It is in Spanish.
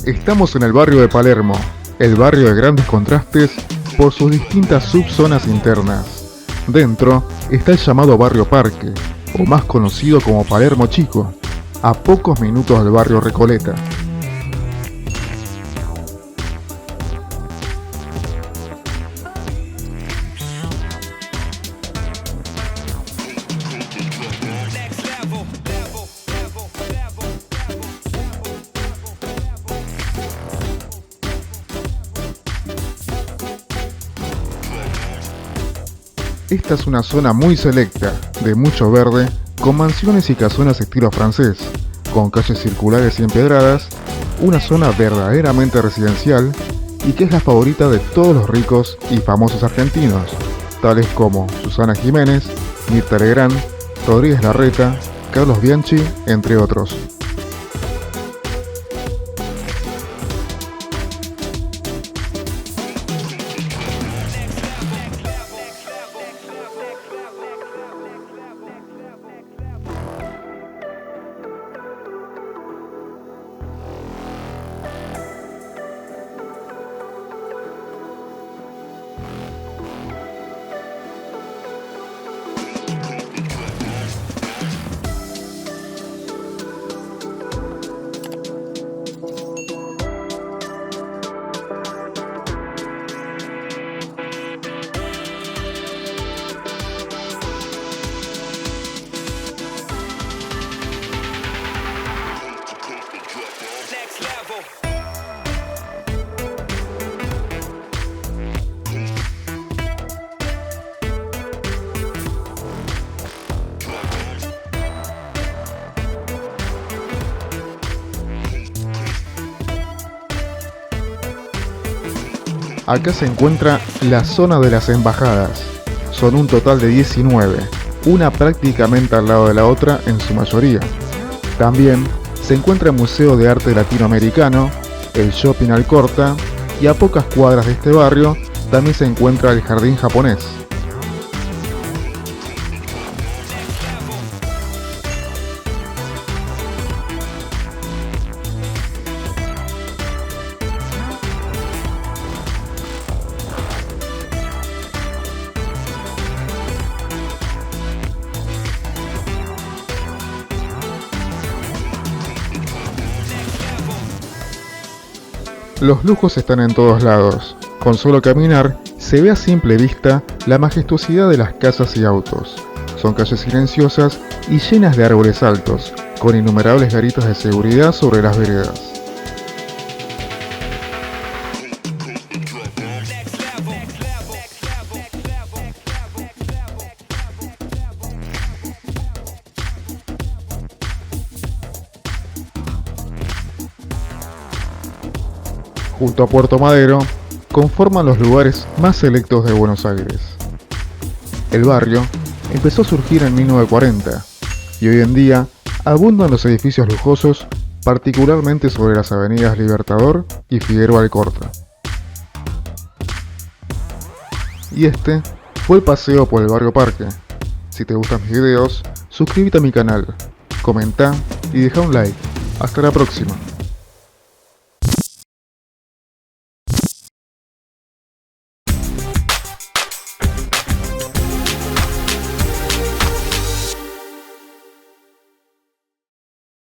Estamos en el barrio de Palermo, el barrio de grandes contrastes por sus distintas subzonas internas. Dentro está el llamado barrio Parque, o más conocido como Palermo Chico, a pocos minutos del barrio Recoleta. Esta es una zona muy selecta, de mucho verde, con mansiones y casonas estilo francés, con calles circulares y empedradas, una zona verdaderamente residencial y que es la favorita de todos los ricos y famosos argentinos, tales como Susana Jiménez, Mirta Legrand, Rodríguez Larreta, Carlos Bianchi, entre otros. Acá se encuentra la zona de las embajadas. Son un total de 19, una prácticamente al lado de la otra en su mayoría. También se encuentra el Museo de Arte Latinoamericano, el Shopping Alcorta y a pocas cuadras de este barrio también se encuentra el Jardín Japonés. Los lujos están en todos lados. Con solo caminar, se ve a simple vista la majestuosidad de las casas y autos. Son calles silenciosas y llenas de árboles altos, con innumerables garitas de seguridad sobre las veredas. Junto a Puerto Madero, conforman los lugares más selectos de Buenos Aires. El barrio empezó a surgir en 1940 y hoy en día abundan los edificios lujosos, particularmente sobre las avenidas Libertador y Figueroa Alcorta. Y este fue el paseo por el barrio Parque. Si te gustan mis videos, suscríbete a mi canal, comenta y deja un like. Hasta la próxima.